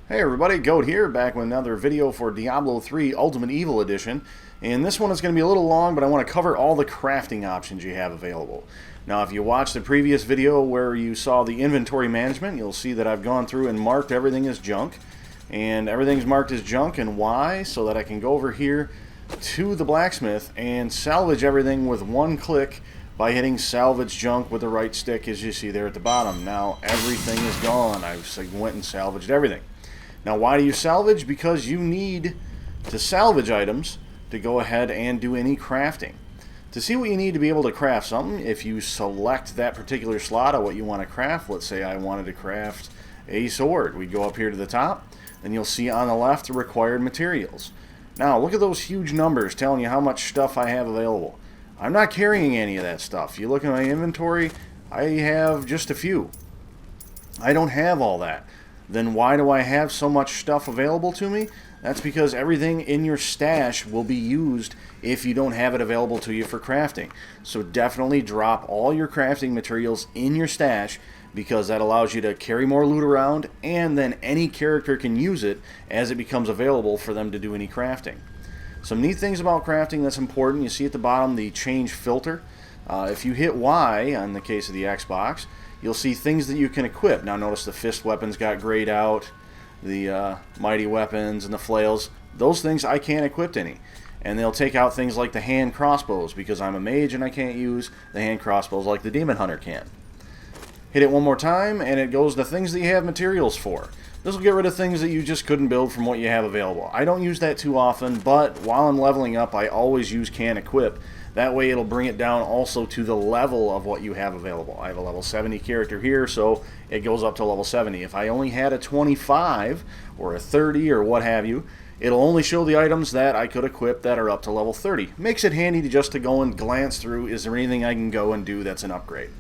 Hey everybody, Goat here, back with another video for Diablo 3 Ultimate Evil Edition. And this one is going to be a little long, but I want to cover all the crafting options you have available. Now, if you watched the previous video where you saw the inventory management, you'll see that I've gone through and marked everything as junk. And everything's marked as junk, and why? So that I can go over here to the blacksmith and salvage everything with one click by hitting salvage junk with the right stick, as you see there at the bottom. Now, everything is gone. I went and salvaged everything. Now, why do you salvage? Because you need to salvage items to go ahead and do any crafting. To see what you need to be able to craft something, if you select that particular slot of what you want to craft, let's say I wanted to craft a sword. We go up here to the top, and you'll see on the left the required materials. Now, look at those huge numbers telling you how much stuff I have available. I'm not carrying any of that stuff. You look at my inventory, I have just a few. I don't have all that. Then why do I have so much stuff available to me? That's because everything in your stash will be used if you don't have it available to you for crafting. So definitely drop all your crafting materials in your stash, because that allows you to carry more loot around, and then any character can use it as it becomes available for them to do any crafting. Some neat things about crafting that's important, you see at the bottom the change filter. If you hit Y on the case of the Xbox, you'll see things that you can equip. Now notice the fist weapons got grayed out, the mighty weapons and the flails. Those things I can't equip any. And they'll take out things like the hand crossbows, because I'm a mage and I can't use the hand crossbows like the demon hunter can. Hit it one more time and it goes to things that you have materials for. This will get rid of things that you just couldn't build from what you have available. I don't use that too often, but while I'm leveling up I always use can equip. That way it'll bring it down also to the level of what you have available. I have a level 70 character here, so it goes up to level 70. If I only had a 25 or a 30 or what have you, it'll only show the items that I could equip that are up to level 30. Makes it handy to just to go and glance through, is there anything I can go and do that's an upgrade?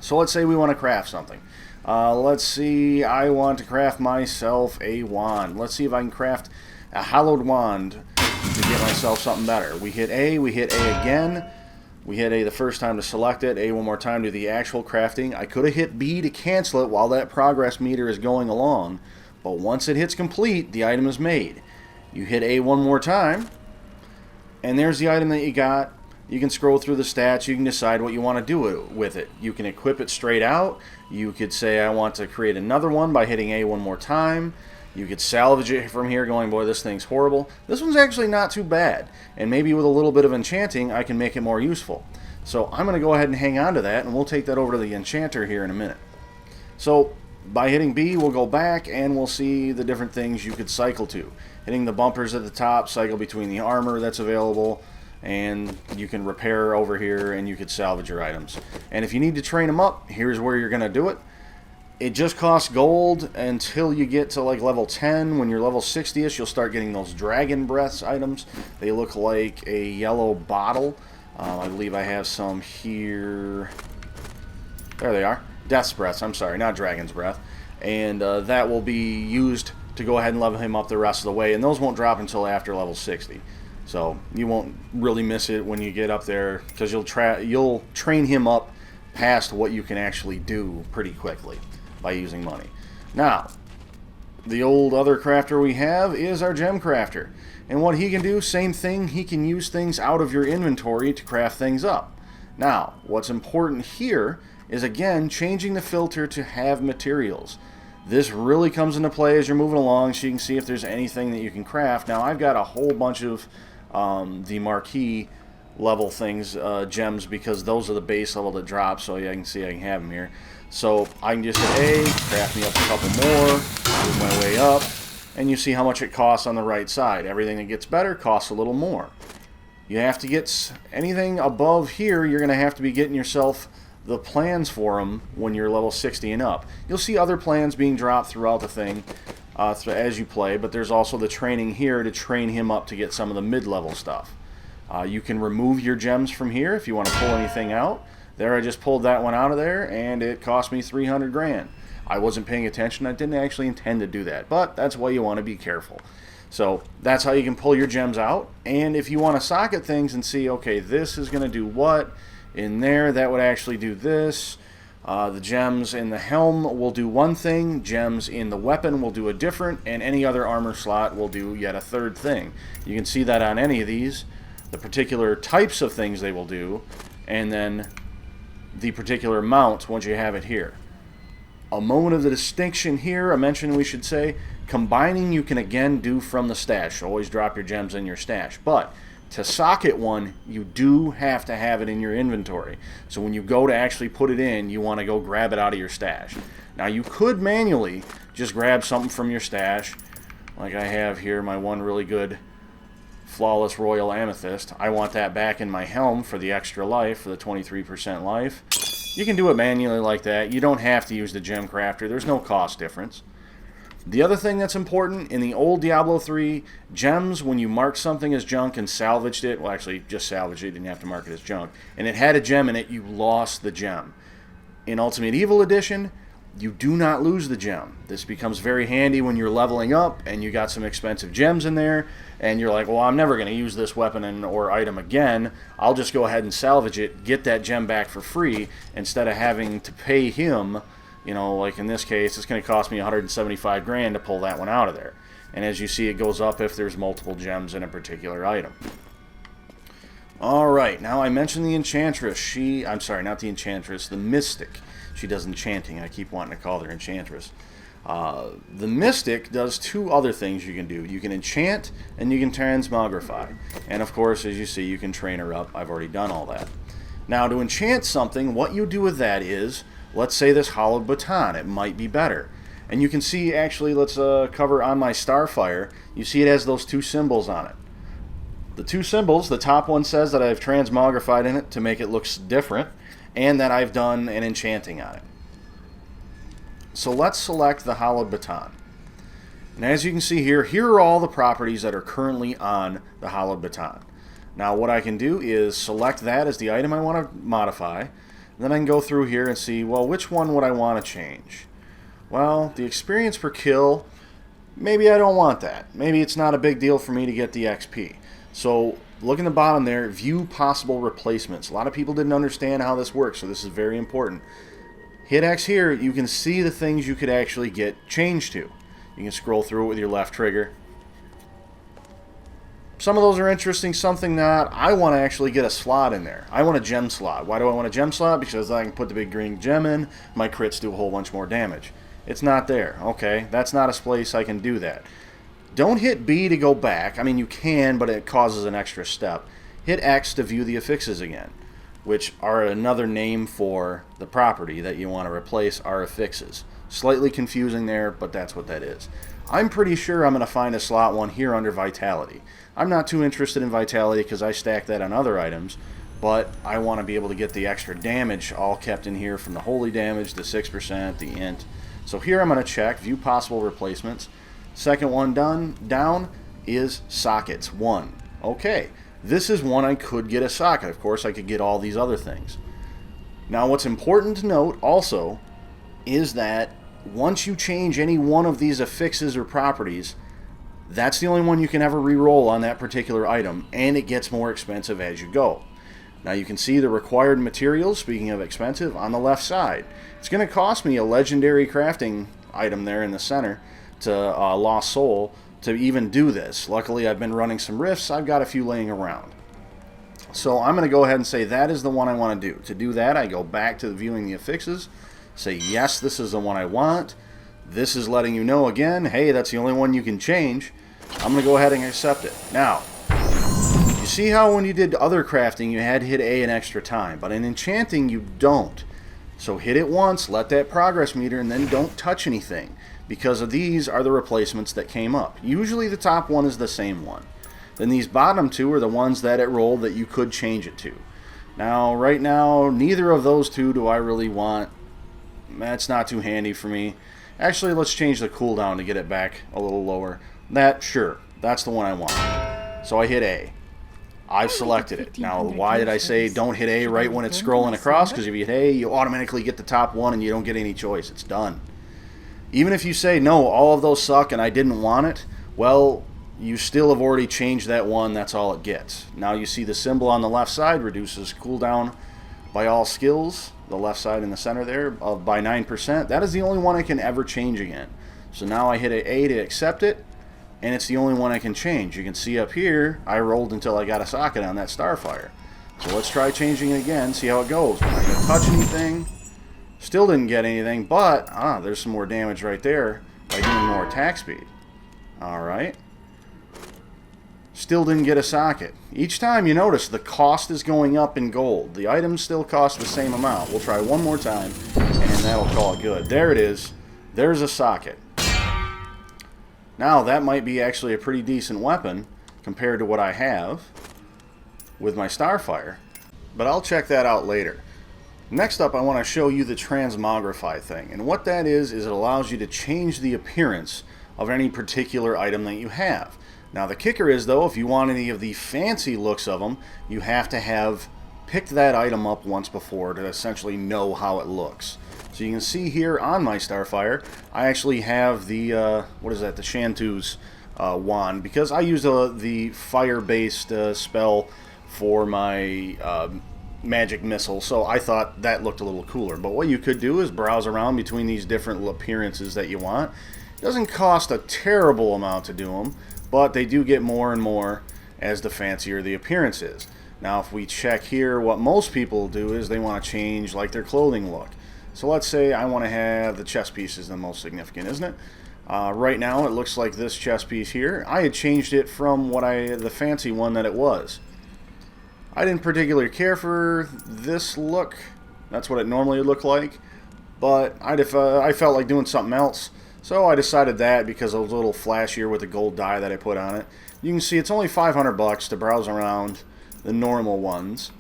So let's say we want to craft something. Let's see, I want to craft myself a wand. Let's see if I can craft a hallowed wand to get myself something better. We hit A, we hit A again. We hit A the first time to select it, A one more time to do the actual crafting. I could have hit B to cancel it while that progress meter is going along, but once it hits complete, the item is made. You hit A one more time, and there's the item that you got. You can scroll through the stats, you can decide what you want to do with it. You can equip it straight out. You could say I want to create another one by hitting A one more time. You could salvage it from here going, boy, this thing's horrible. This one's actually not too bad. And maybe with a little bit of enchanting, I can make it more useful. So I'm going to go ahead and hang on to that, and we'll take that over to the enchanter here in a minute. So by hitting B, we'll go back, and we'll see the different things you could cycle to. Hitting the bumpers at the top, cycle between the armor that's available, and you can repair over here, and you could salvage your items. And if you need to train them up, here's where you're going to do it. It just costs gold until you get to like level 10. When you're level 60ish, you'll start getting those dragon breaths items. They look like a yellow bottle. I believe I have some here. There they are. Death's breaths, I'm sorry, not dragon's breath. And that will be used to go ahead and level him up the rest of the way. And those won't drop until after level 60. So you won't really miss it when you get up there, because you'll train him up past what you can actually do pretty quickly by using money. Now, the old other crafter we have is our gem crafter. And what he can do, same thing, he can use things out of your inventory to craft things up. Now, what's important here is, again, changing the filter to have materials. This really comes into play as you're moving along, so you can see if there's anything that you can craft. Now, I've got a whole bunch of the marquee level things, gems, because those are the base level that drop, so yeah, I can see I can have them here. So I can just hit A, craft me up a couple more, move my way up, and you see how much it costs on the right side. Everything that gets better costs a little more. You have to get anything above here, you're going to have to be getting yourself the plans for them when you're level 60 and up. You'll see other plans being dropped throughout the thing as you play, but there's also the training here to train him up to get some of the mid-level stuff. You can remove your gems from here if you want to pull anything out. There, I just pulled that one out of there, and it cost me 300 grand. I wasn't paying attention. I didn't actually intend to do that, but that's why you want to be careful. So that's how you can pull your gems out. And if you want to socket things and see, okay, this is going to do what in there, that would actually do this. The gems in the helm will do one thing, gems in the weapon will do a different, and any other armor slot will do yet a third thing. You can see that on any of these, the particular types of things they will do, and then the particular amount once you have it here. A moment of the distinction here, a mention we should say, combining you can again do from the stash. So always drop your gems in your stash. But to socket one, you do have to have it in your inventory. So when you go to actually put it in, you want to go grab it out of your stash. Now you could manually just grab something from your stash, like I have here, my one really good Flawless Royal Amethyst. I want that back in my helm for the extra life, for the 23% life. You can do it manually like that. You don't have to use the gem crafter. There's no cost difference. The other thing that's important, in the old Diablo 3, gems, when you marked something as junk and salvaged it, well actually just salvaged it, you didn't have to mark it as junk, and it had a gem in it, you lost the gem. In Ultimate Evil Edition, you do not lose the gem. This becomes very handy when you're leveling up and you got some expensive gems in there and you're like, well, I'm never going to use this weapon or item again. I'll just go ahead and salvage it, get that gem back for free instead of having to pay him. You know, like in this case, it's going to cost me 175 grand to pull that one out of there. And as you see, it goes up if there's multiple gems in a particular item. Alright, now I mentioned the Enchantress. I'm sorry, not the Enchantress, the Mystic. She does enchanting. I keep wanting to call her Enchantress. The Mystic does two other things you can do. You can enchant and you can transmogrify. And of course, as you see, you can train her up. I've already done all that. Now, to enchant something, what you do with that is, let's say this hollowed baton. It might be better. And you can see, actually, let's cover on my Starfire. You see it has those two symbols on it. The two symbols, the top one says that I've transmogrified in it to make it look different, and that I've done an enchanting on it. So let's select the hollowed baton. And as you can see here, here are all the properties that are currently on the hollowed baton. Now what I can do is select that as the item I want to modify. Then I can go through here and see, well, which one would I want to change? Well, the experience per kill, maybe I don't want that. Maybe it's not a big deal for me to get the XP. So look in the bottom there, view possible replacements. A lot of people didn't understand how this works, so this is very important. Hit X here, you can see the things you could actually get changed to. You can scroll through it with your left trigger. Some of those are interesting, something not. I want to actually get a slot in there. I want a gem slot. Why do I want a gem slot? Because I can put the big green gem in, my crits do a whole bunch more damage. It's not there. Okay, that's not a place I can do that. Don't hit B to go back. I mean, you can, but it causes an extra step. Hit X to view the affixes again, which are another name for the property that you want to replace are affixes. Slightly confusing there, but that's what that is. I'm pretty sure I'm going to find a slot one here under Vitality. I'm not too interested in Vitality because I stack that on other items, but I want to be able to get the extra damage all kept in here from the holy damage, the 6%, the int. So here I'm going to check, view possible replacements. Second one down is sockets 1. Okay, this is one I could get a socket. Of course, I could get all these other things. Now, what's important to note also is that once you change any one of these affixes or properties, that's the only one you can ever re-roll on that particular item, and it gets more expensive as you go. Now you can see the required materials, speaking of expensive, on the left side. It's going to cost me a legendary crafting item there in the center to Lost Soul to even do this. Luckily, I've been running some rifts. I've got a few laying around. So I'm going to go ahead and say that is the one I want to do. To do that, I go back to viewing the affixes, say yes, this is the one I want. This is letting you know again, hey, that's the only one you can change. I'm going to go ahead and accept it. Now, you see how when you did other crafting, you had to hit A an extra time, but in enchanting, you don't. So hit it once, let that progress meter, and then don't touch anything, because of these are the replacements that came up. Usually the top one is the same one. Then these bottom two are the ones that it rolled that you could change it to. Now, right now, neither of those two do I really want. That's not too handy for me. Actually, let's change the cooldown to get it back a little lower. Sure, that's the one I want. So I hit A. I've selected it. Now, why did I say don't hit A right when it's scrolling across? Because if you hit A, you automatically get the top one and you don't get any choice. It's done. Even if you say, no, all of those suck and I didn't want it, well, you still have already changed that one. That's all it gets. Now you see the symbol on the left side reduces cooldown by all skills, the left side in the center there, by 9%. That is the only one I can ever change again. So now I hit A to accept it, and it's the only one I can change. You can see up here, I rolled until I got a socket on that Starfire. So let's try changing it again, see how it goes. We're not going to touch anything. Still didn't get anything, but there's some more damage right there by doing more attack speed. Alright. Still didn't get a socket. Each time you notice the cost is going up in gold. The items still cost the same amount. We'll try one more time, and that'll call it good. There it is. There's a socket. Now that might be actually a pretty decent weapon compared to what I have with my Starfire, but I'll check that out later. Next up, I want to show you the Transmogrify thing, and what that is it allows you to change the appearance of any particular item that you have. Now the kicker is, though, if you want any of the fancy looks of them, you have to have picked that item up once before to essentially know how it looks. So you can see here on my Starfire, I actually have the, what is that, the Shantu's wand, because I use the fire-based spell for my magic missile, so I thought that looked a little cooler. But what you could do is browse around between these different appearances that you want. It doesn't cost a terrible amount to do them, but they do get more and more as the fancier the appearance is. Now if we check here, what most people do is they want to change like their clothing look. So let's say I want to have the chest piece is the most significant, isn't it? Right now it looks like this chest piece here. I had changed it from the fancy one that it was. I didn't particularly care for this look. That's what it normally would look like. But I felt like doing something else. So I decided that because it was a little flashier with the gold dye that I put on it. You can see it's only 500 bucks to browse around the normal ones.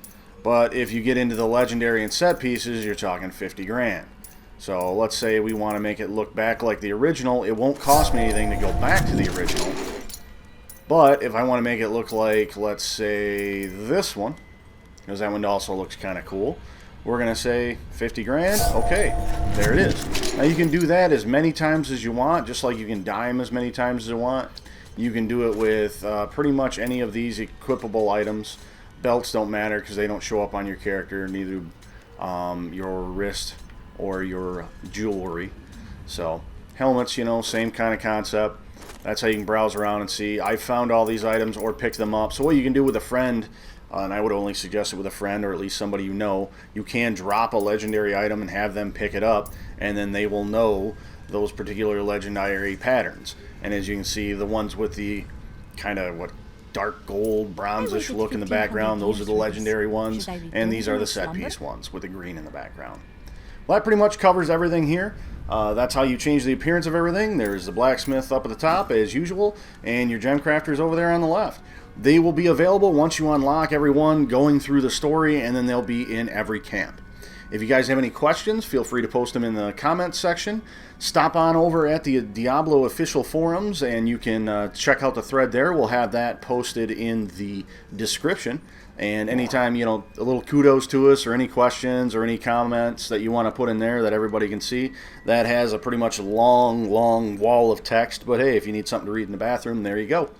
But if you get into the legendary and set pieces, you're talking 50 grand. So let's say we want to make it look back like the original. It won't cost me anything to go back to the original. But if I want to make it look like, let's say, this one, because that one also looks kind of cool, we're going to say 50 grand. Okay, there it is. Now you can do that as many times as you want, just like you can dye them as many times as you want. You can do it with pretty much any of these equipable items. Belts don't matter because they don't show up on your character, neither your wrist or your jewelry. So helmets, you know, same kind of concept. That's how you can browse around and see. I found all these items or pick them up. So what you can do with a friend, and I would only suggest it with a friend or at least somebody you know, you can drop a legendary item and have them pick it up, and then they will know those particular legendary patterns. And as you can see, the ones with the kind of dark gold, bronzish look in the background, those are the legendary ones, and these are the set piece ones with the green in the background. Well, that pretty much covers everything here. That's how you change the appearance of everything. There's the blacksmith up at the top as usual, and your gem crafters over there on the left. They will be available once you unlock every one going through the story, and then they'll be in every camp. If you guys have any questions, feel free to post them in the comments section. Stop on over at the Diablo official forums, and you can check out the thread there. We'll have that posted in the description. And anytime, you know, a little kudos to us or any questions or any comments that you want to put in there that everybody can see, that has a pretty much long wall of text. But hey, if you need something to read in the bathroom, there you go.